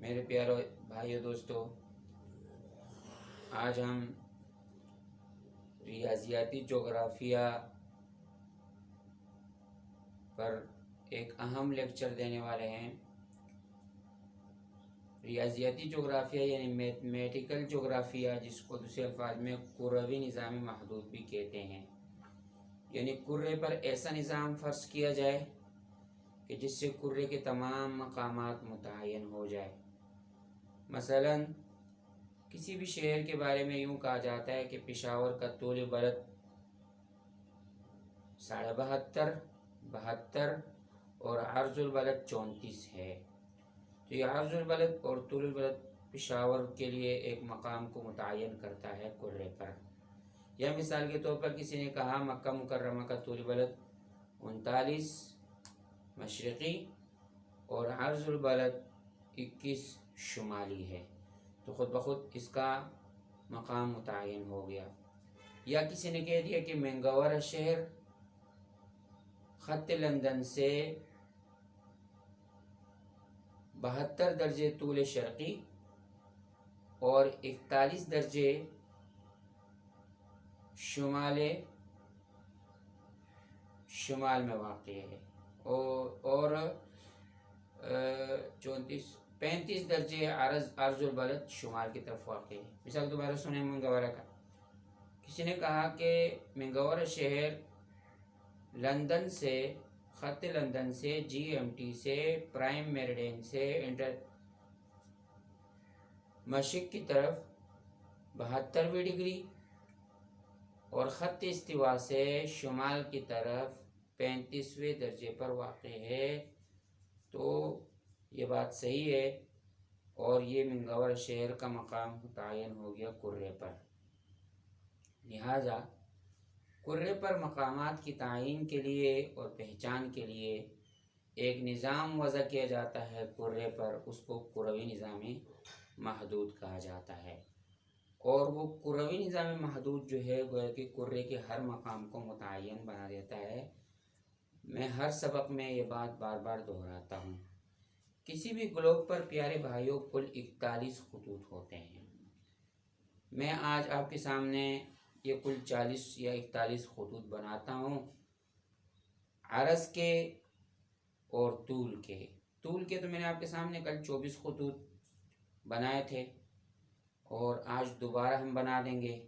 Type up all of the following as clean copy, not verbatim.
मेरे प्यारे भाइयों दोस्तों, आज हम रियाजियाती जोग्राफिया पर एक अहम लेक्चर देने वाले हैं। रियाजियाती जोग्राफिया यानी मैथमेटिकल जोग्राफिया, जिसको दूसरे अल्फाज में कुरवी निज़ाम महदूद भी कहते हैं, यानी कुर्रे पर ऐसा निज़ाम फ़र्ज़ किया जाए कि जिससे कुर्रे के तमाम मकामात मुतय्यन हो जाए। मसलन किसी भी शहर के बारे में यूँ कहा जाता है कि पेशावर का तूल बलद 72.5, 72 और अर्जुल बलद 34 है। तो ये अर्जुल बलद और तूल बलद पेशावर के लिए एक मकाम को मुतय्यन करता है कुर्रे पर। या मिसाल के तौर पर किसी ने कहा मक्का मुकर्रमा का तूल बलद 39 मशरक़ी और अर्जुल बलद 21 शुमाली है, तो ख़ुद ब खुद इसका मकाम मुतय्यन हो गया। या किसी ने कह दिया कि मैंगवर शहर ख़त लंदन से 72 दर्जे तूल शर्क़ी और 41 दर्जे शुमाल में वाक़ है और 35 दर्जे अर्जुल बलद शुमाल की तरफ वाक़ है। मिसाल दोबारा सुने मंगवरा का। किसी ने कहा कि मंगवरा शहर लंदन से ख़त लंदन से GMT से प्राइम मेरिडियन से इंटर मशरिक़ की तरफ 72वीं डिग्री और ख़त इस्तिवा से शुमाल की तरफ 35वें दर्जे पर वाक़ है। तो ये बात सही है और ये मंगवर शहर का मकाम मुतय्यन हो गया कुर्रे पर। लिहाजा कुर्रे पर मकामात की तायीन के लिए और पहचान के लिए एक निज़ाम वज़ा किया जाता है कुर्रे पर, उसको कुरवी निज़ाम महदूद कहा जाता है। और वो कुरवी निज़ाम महदूद जो है गोया कि कुर्रे के हर मकाम को मुतय्यन बना देता है। मैं हर सबक में ये बात बार बार दोहराता हूँ। किसी भी ग्लोब पर प्यारे भाइयों कुल 41 खतूत होते हैं। मैं आज आपके सामने ये कुल 40 या 41 खतूत बनाता हूँ, अरज़ के और तूल के। तूल के तो मैंने आपके सामने कल 24 खतूत बनाए थे और आज दोबारा हम बना देंगे।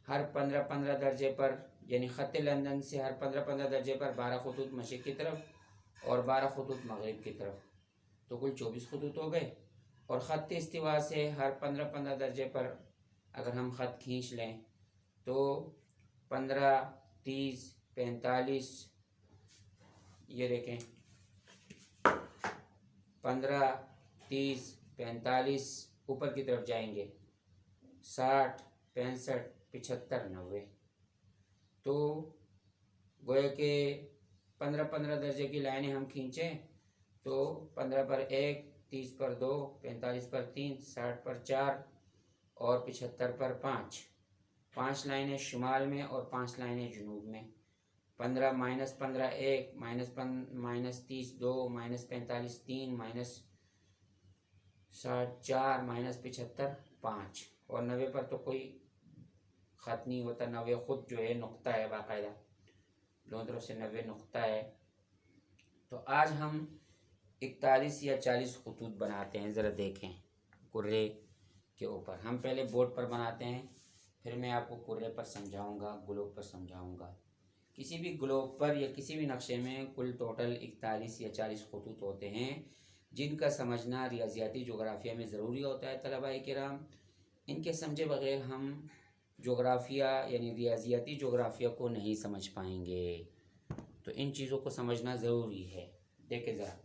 हर 15-15 दर्जे पर, यानी ख़त लंदन से हर 15-15 दर्जे पर 12 खतूत मशरिक़ की तरफ और 12 खतूत मग़रिब की तरफ, तो कुल 24 खतूत हो गए। और ख़त इस्तिवा से हर 15-15 दर्जे पर अगर हम ख़त खींच लें तो 15, 30, 45, ये देखें 15, 30, 45 ऊपर की तरफ जाएंगे, 60, 65, 75, 90। तो गोया के 15-15 दर्जे की लाइनें हम खींचें तो 15 पर 1, 30 पर 2, 45 पर 3, 60 पर 4 और 75 पर 5। 5 लाइनें शुमाल में और 5 लाइनें जुनूब में। 15 - 15 1, -30 2, -45 3, -60 4, -75 5। और 90 पर तो कोई ख़त नहीं होता। 90 ख़ुद जो है नुक्ता है, बाकायदा दोनों तरफ से 90 नुक्ता है। तो आज हम 41 या 40 खतूत बनाते हैं। ज़रा देखें कुर्रे के ऊपर। हम पहले बोर्ड पर बनाते हैं, फिर मैं आपको कुर्रे पर समझाऊंगा, ग्लोब पर समझाऊंगा। किसी भी ग्लोब पर या किसी भी नक्शे में कुल टोटल 41 या 40 खतूत होते हैं, जिनका समझना रियाजियाती जोग्राफिया में ज़रूरी होता है। तलबाए किराम, इनके समझे बग़ैर हम जोग्राफिया यानी रियाजियाती जोग्राफिया को नहीं समझ पाएंगे। तो इन चीज़ों को समझना ज़रूरी है। देखें ज़रा,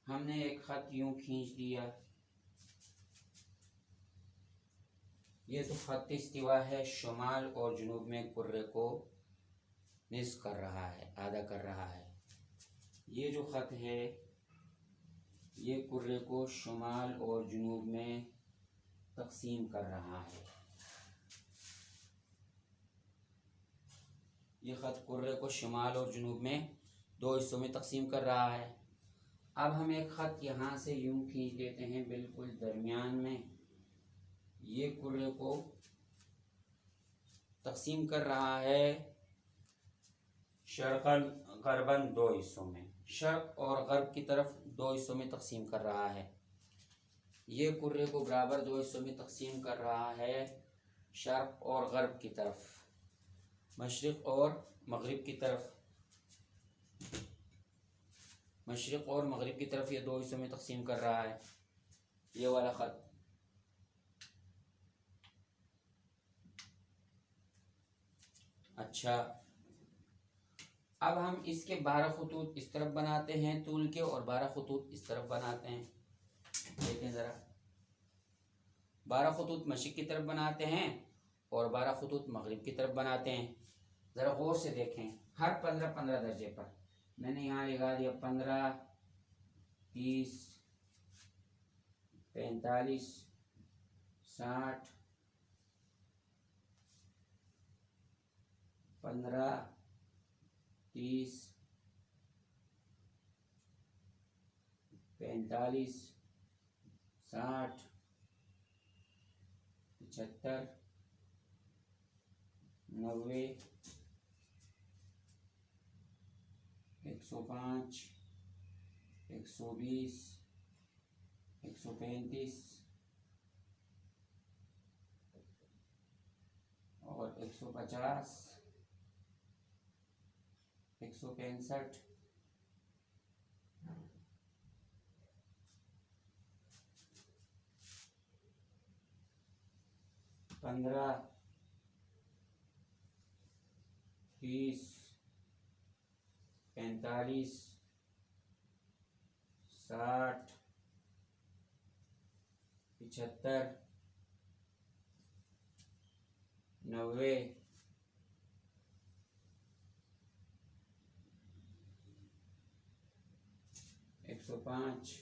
हमने एक ख़त यूँ खींच दिया, ये तो खत इस्तिवा है, शुमाल और जुनूब में कुर्रे को निस्फ कर रहा है, आधा कर रहा है। ये जो खत है ये कुर्रे को शुमाल और जुनूब में तकसीम कर रहा है। ये खत कुर्रे को शुमाल और जुनूब में दो हिस्सों में तकसीम कर रहा है। अब हम एक खत यहाँ से यूं खींच देते हैं बिल्कुल दरमियान में। ये कुर्रे को तकसीम कर रहा है शर्क़न ग़रबन दो हिस्सों में, शर्क़ और ग़र्ब की तरफ दो हिस्सों में तकसीम कर रहा है। ये कुर्रे को बराबर दो हिस्सों में तकसीम कर रहा है शर्क़ और ग़र्ब की तरफ, मशरिक़ और मग़रिब की तरफ। मशरिक़ और मग़रिब की तरफ ये दो हिस्सों में तकसीम कर रहा है ये वाला ख़त। अच्छा, अब हम इसके 12 खतूत इस तरफ बनाते हैं तूल के और 12 खतूत इस तरफ बनाते हैं। देखें ज़रा, 12 खतूत मशरिक़ की तरफ बनाते हैं और 12 खतूत मग़रिब की तरफ बनाते हैं। ज़रा गौर से देखें, हर 15-15 दर्जे पर मैंने यहाँ लगा दिया 15, 30, 45, 60, 15, 30, 45, 60, 75, 90, 105, 120, 135 और 150, 165, 15, 30, 45, 60, 75, 90, 105,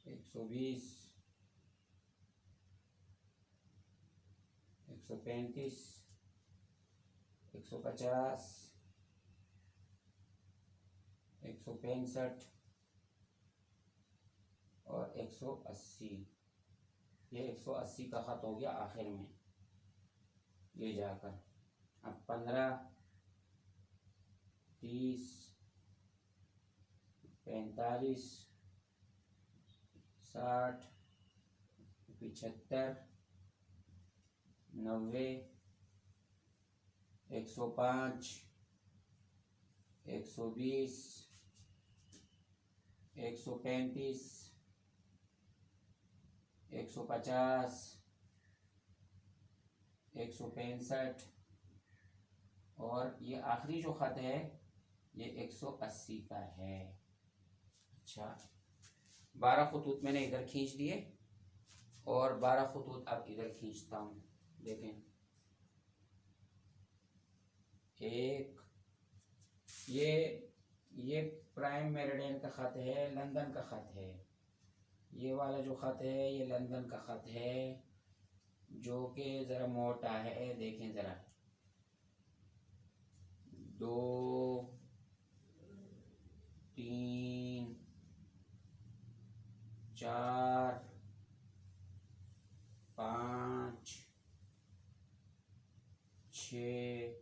120, 135, 150, 165 और 180। ये 180 का ख़त हो गया आखिर में ये जाकर। अब 15, 30, 45, 60, 75, 90, 105, 120, 135, 150, 165 और ये आखिरी जो ख़त है ये 180 का है। अच्छा, 12 खतूत मैंने इधर खींच दिए और 12 खतूत अब इधर खींचता हूँ। देखें, एक ये प्राइम मेरिडियन का ख़त है, लंदन का ख़त है। ये वाला जो ख़त है ये लंदन का ख़त है जो कि ज़रा मोटा है। देखें ज़रा, 2, 3, 4, 5, 6,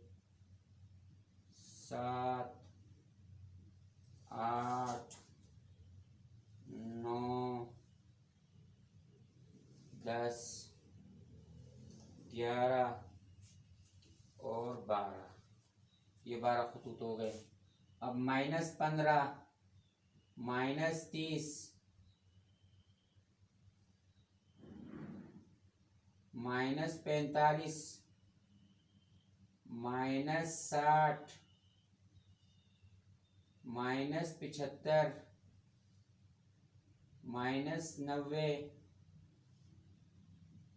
7, 8, 9, 10, 11 और 12। ये 12 खतूत हो गए। अब -15, -30, -45, -60, -75, -90,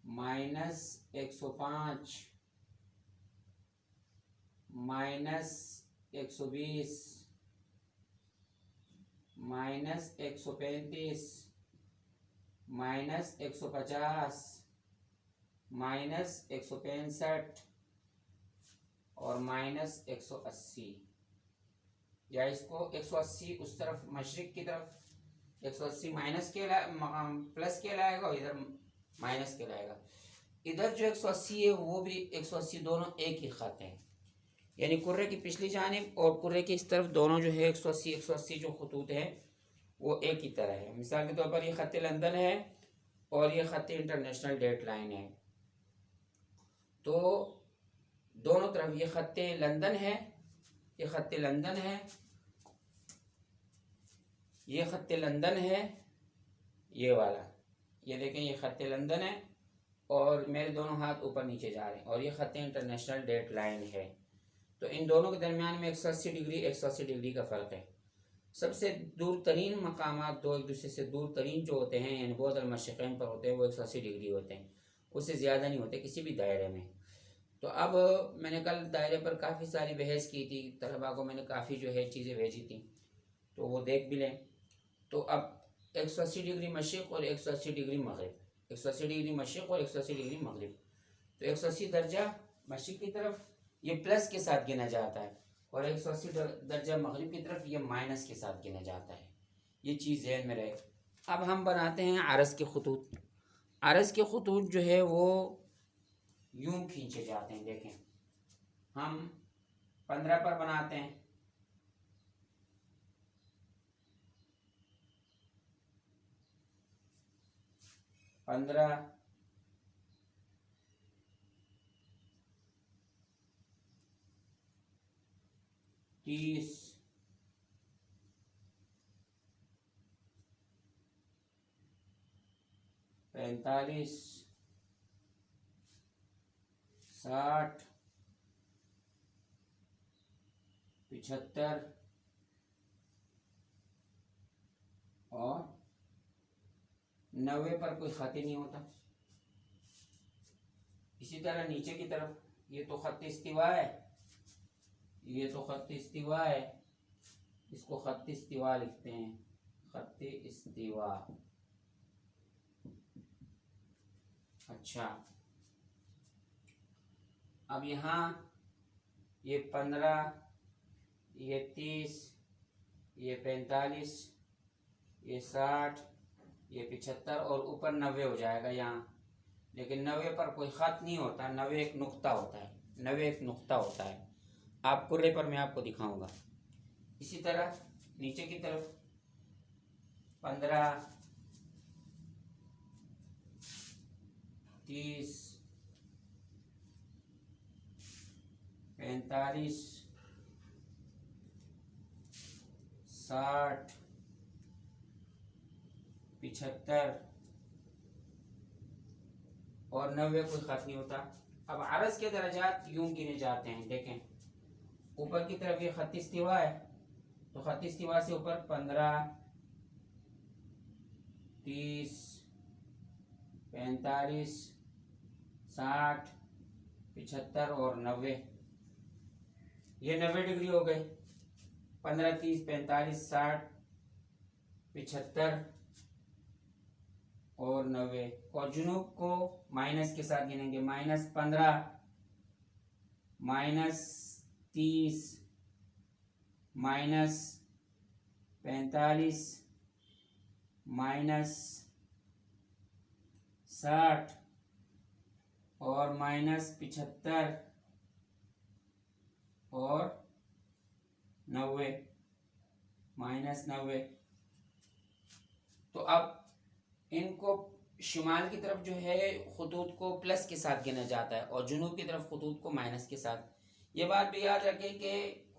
-105 -120 -135 -150 -165 और -180, या इसको 180 उस तरफ मशरिक की तरफ 180 माइनस के प्लस के लाएगा और इधर माइनस के लाएगा। इधर जो 180 है वो भी 180 दोनों एक ही खत हैं, यानी कुर्रे की पिछली जानिब और कुर्रे की इस तरफ दोनों जो है 180 जो खतूत है वो एक ही तरह है। मिसाल के तौर पर ये ख़त लंदन है और ये ख़त इंटरनेशनल डेट लाइन है, तो दोनों तरफ ये ख़त लंदन है, ये ख़त लंदन है, ये ख़त लंदन है, ये वाला, ये देखें ये ख़त लंदन है और मेरे दोनों हाथ ऊपर नीचे जा रहे हैं, और ये ख़त इंटरनेशनल डेट लाइन है। तो इन दोनों के दरमियान में 180 डिग्री का फ़र्क है। सबसे दूर तरीन मकामात दो एक दूसरे से दूर तरीन जो होते हैं, यानी बहुत अलमशक़ैन पर होते हैं, वो 180 डिग्री होते हैं, उससे ज़्यादा नहीं होते किसी भी दायरे में। तो अब मैंने कल दायरे पर काफ़ी सारी बहस की थी, तलबा को मैंने काफ़ी जो है चीज़ें भेजी थी, तो वो देख भी लें। तो अब 180 डिग्री मशरिक़ और 180 डिग्री मग़रिब, 180 डिग्री मशरिक़ और 180 डिग्री मग़रिब, तो 180 दर्जा मशरिक़ की तरफ ये प्लस के साथ गिना जाता है और 180 दर्जा मग़रिब की तरफ ये माइनस के साथ गिना जाता है। ये चीज़ ज़हन में रहे। अब हम बनाते हैं अरज़ के खतूत। अरज़ के खतूत जो है वो यूं खींचे जाते हैं। देखें हम 15 पर बनाते हैं, पंद्रह, 30, 45, 60, 75 और 90 पर कोई ख़त ही नहीं होता। इसी तरह नीचे की तरफ ये तो ख़त इस्तिवा है, ये तो ख़त इस्तिवा है, इसको ख़त इस्तिवा लिखते हैं, ख़त इस्तिवा। अच्छा, अब यहाँ ये 15, ये 30, ये 45, ये 60, ये 75 और ऊपर 90 हो जाएगा यहाँ। लेकिन 90 पर कोई ख़त नहीं होता, 90 एक नुक्ता होता है, 90 एक नुक्ता होता है। आप कुर्रे पर मैं आपको दिखाऊंगा। इसी तरह नीचे की तरफ 15, 30, 45, 60, 75 और 90 कोई ख़त नहीं होता। अब अरज़ के दर्जात यूं गिने जाते हैं। देखें ऊपर की तरफ ये ख़त इस्तिवा है, तो ख़त इस्तिवा से ऊपर 15, 30, 45, 60, 75 और 90, ये 90 डिग्री हो गए। 15, 30, 45, 60, 75 और 90। और जुनूब को माइनस के साथ गिनेंगे, -15, -30, -45, -60 और -75 और 90, -90। तो अब इनको शुमाल की तरफ जो है खतूत को प्लस के साथ गिना जाता है और जुनूब की तरफ खतूत को माइनस के साथ। ये बात भी याद रखें कि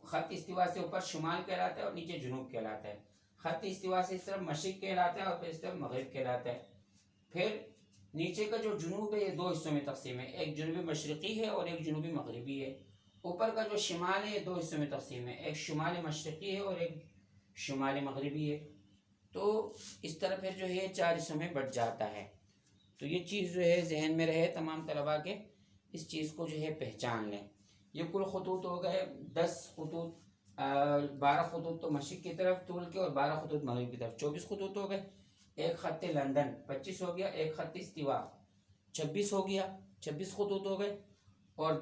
ख़त इस्तिवा से ऊपर शुमाल कहलाता है और नीचे जुनूब कहलाता है। ख़त इस्तिवा से इस तरफ मशरिक़ कहलाता है और फिर इस तरफ मग़रिब कहलाता है। फिर नीचे का जो जुनूब है ये दो हिस्सों में तकसीम है, एक जुनूबी मशरिक़ी है और एक जुनूबी मग़रिबी है। ऊपर का जो शुमाल है ये दो हिस्सों में तकसीम है, एक शुमाल मशरिक़ी है और एक शुमाल मग़रिबी है। तो इस तरह फिर जो है 4 हिस्सों में बट जाता है। तो ये चीज़ जो है जहन में रहे तमाम तलबा के, इस चीज़ को जो है पहचान लें। ये कुल खतूत हो गए 10 खतूत, 12 खतूत तो मशरिक़ की तरफ तूल के और 12 खतूत मगरिब की तरफ, 24 खतूत हो गए। एक ख़त लंदन 25 हो गया, एक ख़त इस्तिवा 26 हो गया, 26 खतूत हो गए। और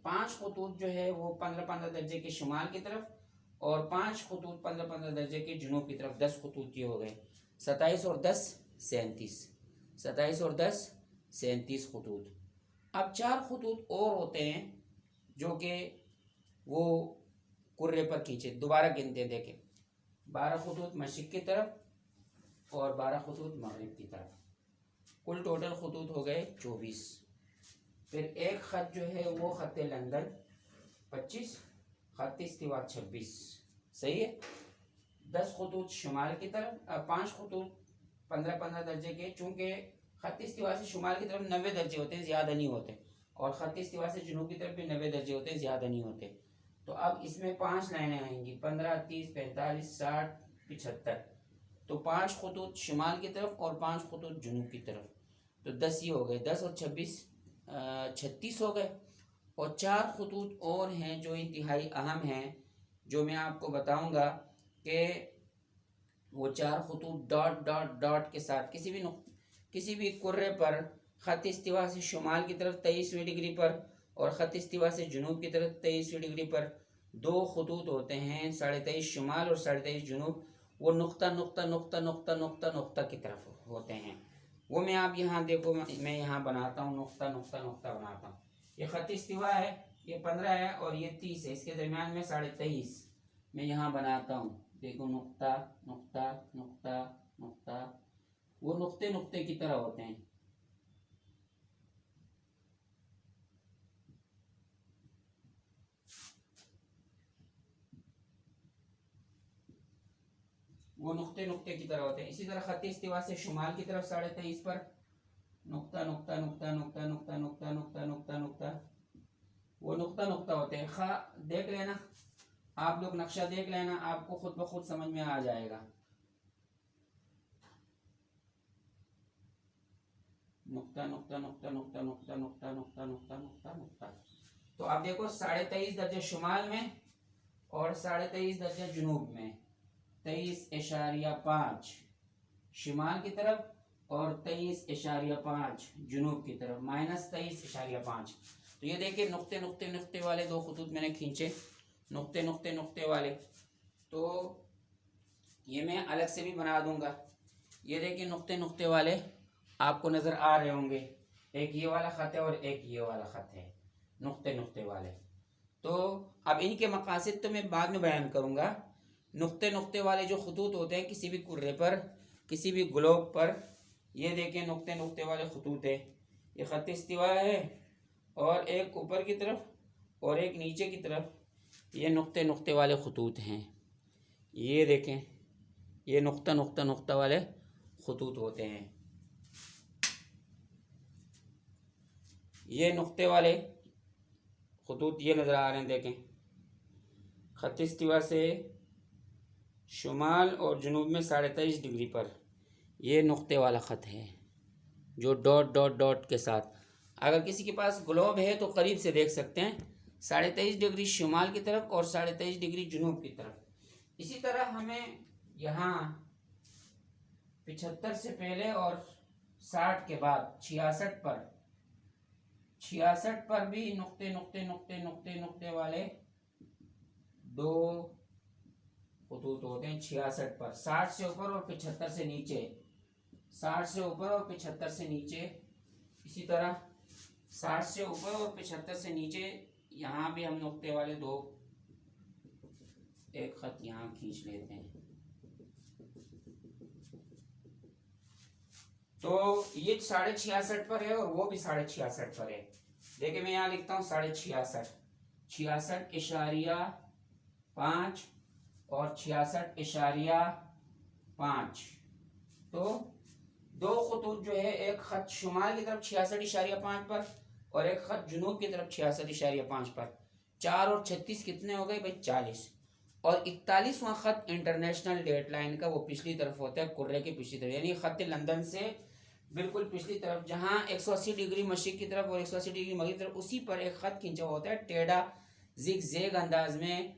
5 खतूत जो है वो 15-15 दर्जे के शुमाल की तरफ, और 5 खतूत 15-15 दर्जे के जुनूब की तरफ, 10 खतूत ये हो गए। 27 और 10 37, 27 और 10 37 खतूत। अब 4 खतूत और होते हैं जो कि वो कुर्रे पर खींचे, दोबारा गिनते हैं, देखें 12 खतूत मशरिक़ की तरफ और 12 खतूत मगरिब की तरफ, कुल टोटल खतूत हो गए 24। फिर एक ख़त जो है वो ख़त लंदन 25, ख़त इस्तिवा 26, सही है। 10 खतूत शुमाल की तरफ, 5 खतूत 15-15 दर्जे के, चूँकि ख़त इस्तिवा से शुमाल की तरफ 90 दर्जे होते हैं, ज़्यादा नहीं होते, और ख़त इस्तिवा से जुनूब की तरफ भी 90 दर्जे होते हैं, ज़्यादा नहीं होते। तो अब इसमें 5 लाइनें आएंगी, 15, 30, 45, 60, 75। तो 5 खतूत शुमाल की तरफ और 5 खतूत जुनूब की तरफ, तो 10 ये हो गए, 10 और 26 36 हो गए। और 4 खतूत और हैं जो इंतहाई अहम हैं, जो मैं आपको बताऊंगा कि वो 4 खतूत डॉट डॉट डॉट के साथ किसी भी कुर्रे पर ख़त इस्तिवा से शुमाल की तरफ 23वीं डिग्री पर और ख़त इस्तिवा से जुनूब की तरफ 23वीं डिग्री पर 2 खतूत होते हैं, 23.5 शुमाल और 23.5 जुनूब। वो नुक्ता नुक्ता नुक्ता नुक्ता नुक्ता नुक्ता की तरफ होते हैं। वो मैं आप यहाँ देखो, मैं यहाँ बनाता हूँ, नुक्ता नुक्ता नुक्ता बनाता हूँ। ये ख़त इस्तिवा है, ये 15 है और ये 30 है, इसके दरमियान में 23.5 मैं यहाँ बनाता हूँ। देखो नुक्ता नुक्ता नुक्ता नुक्ता, वो नुक्ते नुक्ते की तरह होते हैं। वो नुक्ते नुक्ते की तरह होते हैं। इसी तरह ख़त इस्तिवा से शुमाल की तरफ 23.5 पर नुक्ता नुक्ता नुक्ता नुक्ता नुक्ता नुक्ता नुक्ता नुक्ता नुक्ता, वो नुक्ता नुक्ता होते हैं। देख लेना, आप लोग नक्शा देख लेना, आपको खुद ब खुद समझ में आ जाएगा। नुक्ता नुक्ता नुक्ता नुक्ता नुक्ता नुक्ता नुक्ता नुक्ता नुक्ता नुक्ता। तो आप देखो 23.5 दर्जे शुमाल में और 23.5 दर्जे जुनूब में, 23.5 शुमाल की तरफ और 23.5 जुनूब की तरफ, -23.5। तो ये देखिए नुक्ते नुक्ते नुक्ते वाले 2 खतूत मैंने खींचे, नुक्ते नुक्ते नुक्ते वाले। तो ये मैं अलग से भी बना दूंगा। ये देखिए नुक्ते नुक्ते वाले आपको नज़र आ रहे होंगे, एक ये वाला ख़त है और एक ये वाला ख़त है, नुक्ते नुक्ते वाले। तो अब इनके मकासद तो मैं बाद में बयान करूँगा। नुक्ते नुक्ते वाले जो खतूत होते हैं किसी भी कुर्रे पर, किसी भी ग्लोब पर, ये देखें नुक्ते नुक्ते वाले खतूत है। ये ख़त इस्तिवा है और एक ऊपर की तरफ और एक नीचे की तरफ, ये नुक्ते नुक्ते वाले खतूत हैं। ये देखें, ये नुक्ता नुक्ता नुक्ता वाले खतूत होते हैं। ये नुक्ते वाले खतूत ये नज़र आ रहे हैं, देखें ख़त इस्तिवा से शुमाल और जुनूब में 23.5 डिग्री पर ये नुक्ते वाला ख़त है जो डॉट डॉट डॉट के साथ। अगर किसी के पास ग्लोब है तो करीब से देख सकते हैं, 23.5 डिग्री शुमाल की तरफ और 23.5 डिग्री जुनूब की तरफ। इसी तरह हमें यहाँ 75 से पहले और 60 के बाद 66 पर भी नुक्ते नुक्ते नुक्ते नुक्ते नुक्ते वाले 2 खतूत होते हैं। 66 पर, 60 से ऊपर और 75 से नीचे, 60 से ऊपर और 75 से नीचे। इसी तरह 60 से ऊपर और 75 से नीचे यहाँ भी हम नुक्ते वाले 2 एक खत यहाँ खींच लेते हैं। तो ये 66.5 पर है और वो भी 66.5 पर है। देखिए मैं यहाँ लिखता हूँ 66.5, 66.5 और 66.5। तो 2 खतूत जो है, एक खत शुमाल की तरफ 66.5 पर और एक खत जुनूब की तरफ 66.5 पर। 4 और 36 कितने हो गए भाई? 40। और 41वां खत इंटरनेशनल डेट लाइन का, वो पिछली तरफ होता है, कुर्रे की पिछली तरफ, यानी खत लंदन से बिल्कुल पिछली तरफ जहाँ 180 डिग्री मशरिक की तरफ और 180 डिग्री मगरिब की तरफ, उसी पर एक ख़त खींचा होता है टेढ़ा जिग जैग अंदाज में,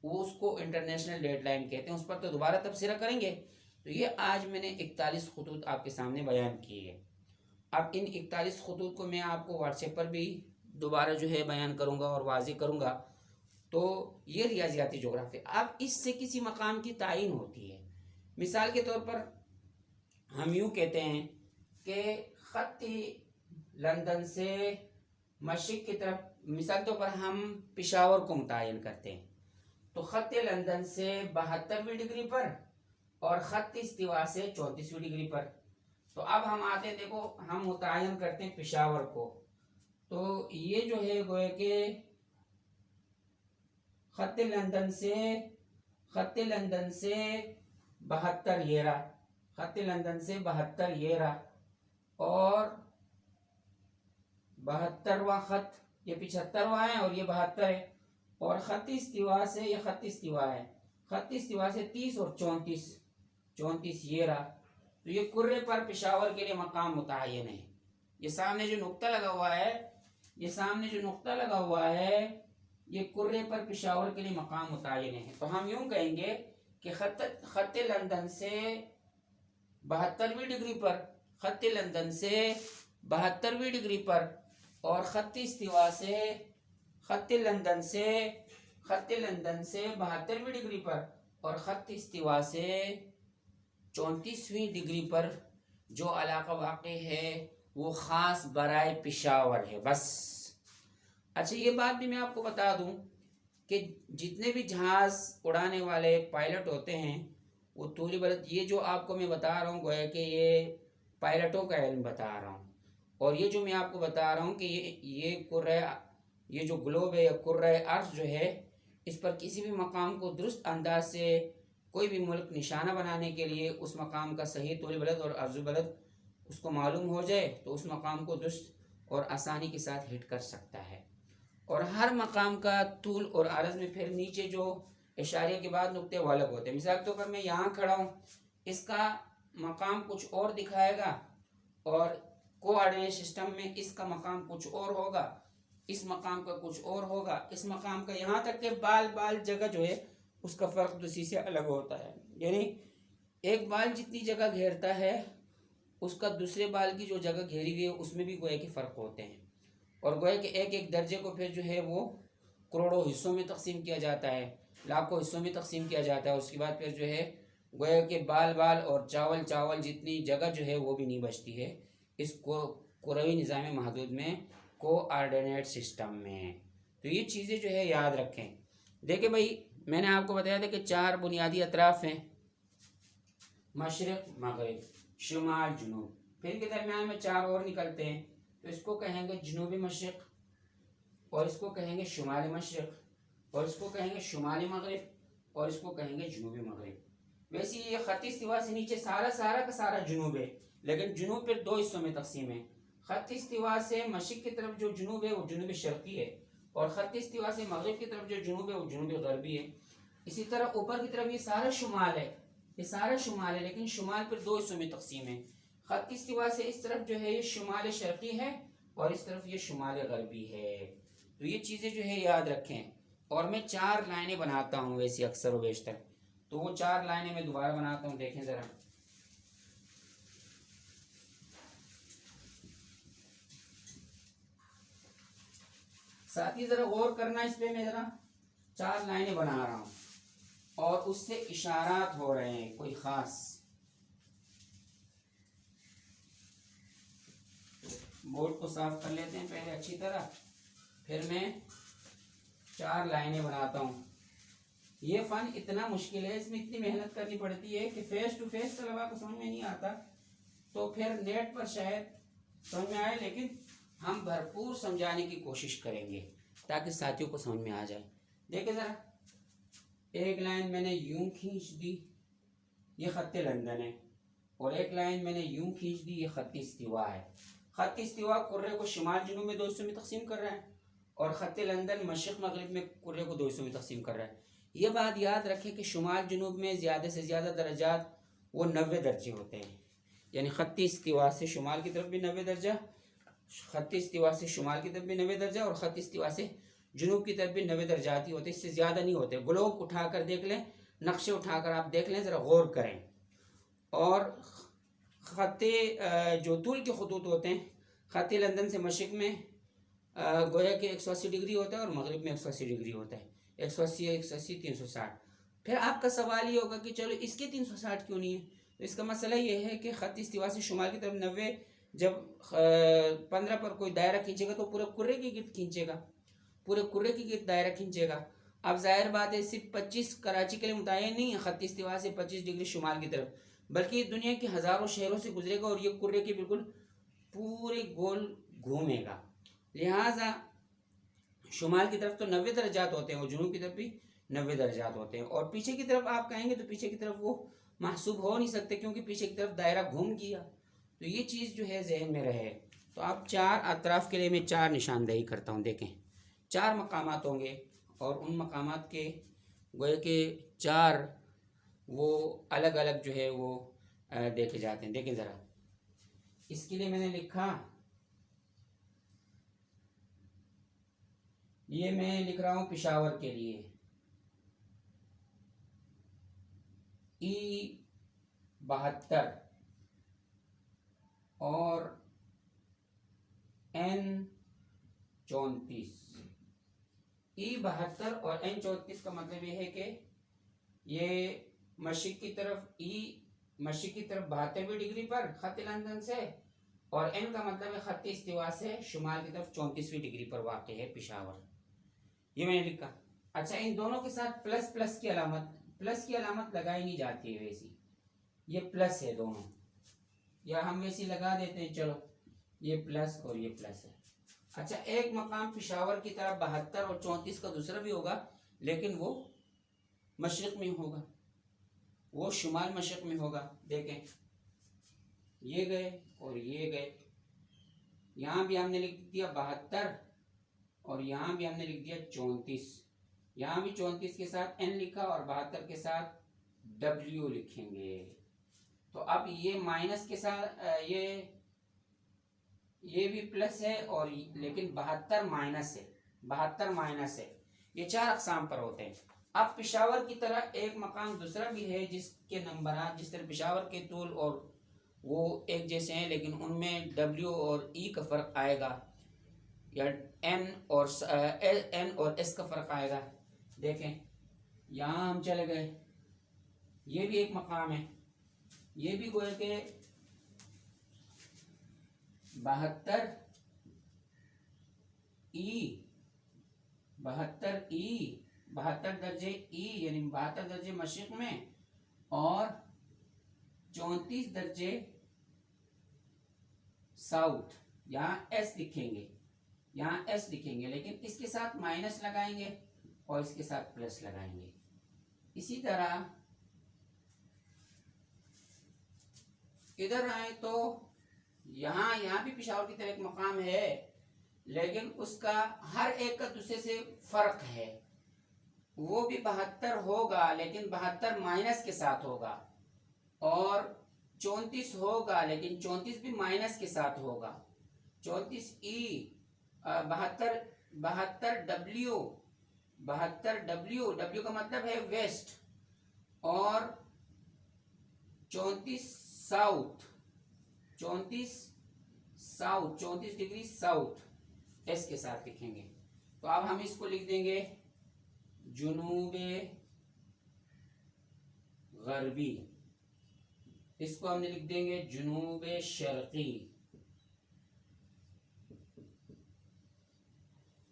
वो उसको इंटरनेशनल डेडलाइन कहते हैं। उस पर तो दोबारा तबसरा करेंगे। तो ये आज मैंने 41 खतूत आपके सामने बयान किए हैं। अब इन 41 खतूत को मैं आपको व्हाट्सएप पर भी दोबारा जो है बयान करूँगा और वाज़ेह करूँगा। तो ये रियाजियाती जोग्राफी, अब इससे किसी मकाम की तायीन होती है। मिसाल के तौर पर हम यूँ कहते हैं कि ख़त्ती लंदन से मशरिक़ की तरफ, मिसाल के तौर पर हम पेशावर को मुतय्यन करते हैं, तो ख़त्त लंदन से 72वीं डिग्री पर और ख़त्त इस्तिवा से 34वीं डिग्री पर। तो अब हम आते हैं, देखो हम मुतय्यन करते हैं पेशावर को, तो ये जो है गोया कि ख़त्त लंदन से 72 ये रहा, ख़त्त लंदन से 72 ये रहा, और 72वां ख़त, ये 75वां है और ये 72 है। और ख़त्त इस्तिवा से, ये ख़त्त इस्तिवा है, ख़त्त इस्तिवा से 30 और 34 ये रहा। तो ये कुर्रे पर पेशावर के लिए मकाम मुतय्यन है। ये सामने जो नुक्ता लगा हुआ है, ये सामने जो नुक्ता लगा हुआ है, ये कुर्रे पर पेशावर के लिए मकाम मुतय्यन है। तो हम यूँ कहेंगे कि ख़त्त लंदन से 72वीं डिग्री पर, ख़त्त लंदन से 72वीं डिग्री पर, और ख़त्त इस्तिवा से ख़त्त लंदन से 72वीं डिग्री पर और ख़त्त इस्तिवा से 34वीं डिग्री पर जो इलाका वाक़ई है वो ख़ास बराए पेशावर है। बस अच्छा, ये बात भी मैं आपको बता दूं कि जितने भी जहाज़ उड़ाने वाले पायलट होते हैं वो तूली बलद, ये जो आपको मैं बता रहा हूँ गोया कि ये पायलटों का इल्म बता रहा हूँ, और ये जो मैं आपको बता रहा हूँ कि ये कुर्रा, ये जो ग्लोब है या कुर्रा अर्ज़ जो है, इस पर किसी भी मकाम को दुरुस्त अंदाज से कोई भी मुल्क निशाना बनाने के लिए उस मकाम का सही तूल बलद और अर्ज़ बलद उसको मालूम हो जाए तो उस मकाम को दुरुस्त और आसानी के साथ हिट कर सकता है। और हर मकाम का तूल और अर्ज़ में फिर नीचे जो इशारे के बाद नुक्ते वो अलग होते हैं। मिसाल के तौर पर मैं यहाँ खड़ा हूँ, इसका मकाम कुछ और दिखाएगा और कोऑर्डिनेट सिस्टम में इसका मकाम कुछ और होगा, इस मकाम का कुछ और होगा, इस मकाम का, यहाँ तक के बाल जगह जो है उसका फ़र्क दूसरी से अलग होता है। यानी एक बाल जितनी जगह घेरता है उसका दूसरे बाल की जो जगह घेरी हुई है उसमें भी गोया के फ़र्क होते हैं। और गोया के एक एक दर्जे को फिर जो है वो करोड़ों हिस्सों में तकसीम किया जाता है, लाखों हिस्सों में तकसीम किया जाता है। उसके बाद फिर जो है गोया के बाल और चावल जितनी जगह जो है वो भी नहीं बचती है इस कुरवी निज़ाम महदूद में, कोऑर्डिनेट सिस्टम में। तो ये चीज़ें जो है याद रखें। देखिए भाई, मैंने आपको बताया था कि 4 बुनियादी अतराफ़ हैं, मशरिक़, मगरिब, शुमाल, जुनूब। फिर इनके दरमियान में 4 और निकलते हैं, तो इसको कहेंगे जनूबी मशरिक़, और इसको कहेंगे शुमाली मशरिक़, और इसको कहेंगे शुमाली मगरिब, और इसको कहेंगे जनूबी मगरिब। वैसे ये ख़त्त इस्तिवा से नीचे सारा का सारा जुनूब है, लेकिन जुनूब फिर 2 हिस्सों में तकसीम है। ख़त्त इस्तिवा से मशरिक़ की तरफ जो जुनूब है वो जुनूब शर्क़ी है, और ख़त्त इस्तिवा से मगरिब की तरफ जो जुनूब है वो जुनूब गरबी है। इसी तरह ऊपर की तरफ ये सारा शुमाल है, ये सारा शुमाल है, लेकिन शुमाल फिर 2 हिस्सों में तकसीम है। ख़त्त इस्तिवा से इस तरफ जो है ये शुमाल शर्क़ी है और इस तरफ ये शुमाल गरबी है। तो ये चीज़ें जो है याद रखें। और मैं 4 लाइनें बनाता हूँ वैसे अक्सर व बेशतर, तो वो 4 लाइनें मैं दोबारा बनाता हूँ, देखें ज़रा। साथ ही ज़रा गौर करना इस पे, मैं ज़रा 4 लाइनें बना रहा हूँ और उससे इशारात हो रहे हैं कोई ख़ास। बोर्ड को साफ कर लेते हैं पहले अच्छी तरह, फिर मैं 4 लाइनें बनाता हूँ। ये फ़न इतना मुश्किल है, इसमें इतनी मेहनत करनी पड़ती है कि फ़ेस टू फेस तलबा को समझ में नहीं आता, तो फिर नेट पर शायद समझ में आए, लेकिन हम भरपूर समझाने की कोशिश करेंगे ताकि साथियों को समझ में आ जाए। देखिए ज़रा, एक लाइन मैंने यूं खींच दी, ये ख़त्त लंदन है, और एक लाइन मैंने यूं खींच दी, ये ख़त्त इस्तिवा है। ख़त्त इस्तिवा कुर्रे को शुमाल जुनूब में 2 हिस्सों में तकसीम कर रहा है, और ख़त्त लंदन मशरिक़ मगरिब में कुर्रे को 2 हिस्सों में तकसीम कर रहा है। ये बात याद रखें कि शुमाल जुनूब में ज़्यादा से ज़्यादा दर्जात वो 90 दर्जे होते हैं, यानी खत्ती इस्तिवा से शुमाल की तरफ भी 90 दर्जा, खत्ती इस्तिवा से शुमाल की तरफ भी 90 दर्जा और खत्ती इस्तिवा से जुनूब की तरफ भी 90 दर्जाती होते, इससे ज़्यादा नहीं होते। ग्लोब उठाकर देख लें, नक्शे उठाकर आप देख लें, ज़रा गौर करें। और खत्ते जो तूल के खतूत होते हैं, खत्ते लंदन से मशरिक़ में गोया के 180 डिग्री होता है और मगरिब में 180 डिग्री होता है, 180 360। फिर आपका सवाल ये होगा कि चलो इसके 360 क्यों नहीं है? तो इसका मसला ये है कि खत्ती इस्तिवा से शुमाल की तरफ 90, जब 15 पर कोई दायरा खींचेगा तो पूरे कुर्रे की गिर्द खींचेगा, पूरे कुर्रे की गिर्द दायरा खींचेगा। अब जाहिर बात है सिर्फ 25 कराची के लिए मुतय्यन नहीं है खत्ती इस्तिवा से 25 डिग्री शुमाल की तरफ, बल्कि दुनिया के हज़ारों शहरों से गुजरेगा और ये कुर्रे के बिल्कुल पूरे गोल घूमेगा। लिहाजा शुमाल की तरफ तो 90 दर्जात होते हैं और जुनूब की तरफ भी 90 दर्जात होते हैं। और पीछे की तरफ आप कहेंगे तो पीछे की तरफ वो महसूब हो नहीं सकते, क्योंकि पीछे की तरफ दायरा घूम गया। तो ये चीज़ जो है जहन में रहे। तो आप 4 अतराफ़ के लिए मैं 4 निशानदेही करता हूँ। देखें 4 मकामात होंगे और उन मकामात के गोया के 4 वो अलग अलग जो है वो देखे जाते हैं। देखें ज़रा, इसके लिए मैंने लिखा, ये मैं लिख रहा हूँ पेशावर के लिए E72 और N34। E72 और N34 का मतलब ये है कि ये मशरिक़ की तरफ मशरिक़ की तरफ 72 डिग्री पर खत्ते लंदन से, और N का मतलब है खत्ते इस्तिवा से शुमाल की तरफ 34वीं डिग्री पर वाक़ है पेशावर। ये मैंने लिखा। अच्छा, इन दोनों के साथ प्लस प्लस की अलामत लगाई नहीं जाती है वैसी, ये प्लस है दोनों, या हम वैसी लगा देते हैं, चलो ये प्लस और ये प्लस है। अच्छा, एक मकाम पेशावर की तरफ 72 और 34 का दूसरा भी होगा, लेकिन वो मशरिक़ में होगा, वो शुमाल मशरिक़ में होगा। देखें ये गए और ये गए, यहाँ भी हमने लिख दिया 72 और यहाँ भी हमने लिख दिया 34। यहाँ भी 34 के साथ N लिखा और 72 के साथ W लिखेंगे। तो अब ये माइनस के साथ ये भी प्लस है, और लेकिन 72 माइनस है। ये 4 अक़साम पर होते हैं। अब पेशावर की तरह एक मकाम दूसरा भी है जिसके नंबर जिस तरह पेशावर के तूल और वो एक जैसे हैं, लेकिन उनमें W और E का फ़र्क आएगा, या N और S का फ़र्क आएगा। देखें यहाँ हम चले गए, ये भी एक मकाम है, ये भी गोया के 72 दर्जे E यानी 72 दर्जे मशरिक़ में और 34 दर्जे साउथ। यहाँ S लिखेंगे, लेकिन इसके साथ माइनस लगाएंगे और इसके साथ प्लस लगाएंगे। इसी तरह इधर आए तो यहाँ भी पेशावर की तरह एक मकाम है, लेकिन उसका हर एक का दूसरे से फर्क है। वो भी 72 होगा, लेकिन 72 माइनस के साथ होगा, और 34 होगा, लेकिन 34 भी माइनस के साथ होगा। 34 E, 72 W का मतलब है वेस्ट, और 34 साउथ, 34 डिग्री साउथ S के साथ लिखेंगे। तो अब हम इसको लिख देंगे जुनूबे गरबी, इसको हमने लिख देंगे जुनूबे शर्की,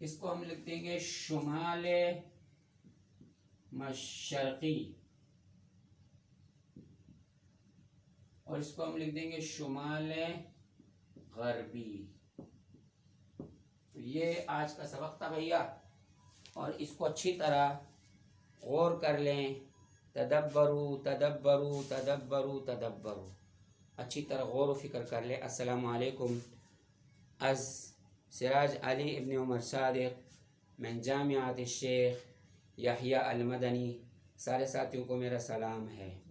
इसको हम लिख देंगे शुमाले मशरकी, और इसको हम लिख देंगे शुमाले गरबी। तो ये आज का सबक था भैया, और इसको अच्छी तरह गौर कर लें। तदब्बरू तदब्बरू तदब्बरू तदब्बरू, अच्छी तरह गौर व फिक्र कर लें। अस्सलामु अलैकुम। अज़ सिराज अली इब्न उमर सादिक मैं जामियात शेख याहिया अल मदनी, सारे साथियों को मेरा सलाम है।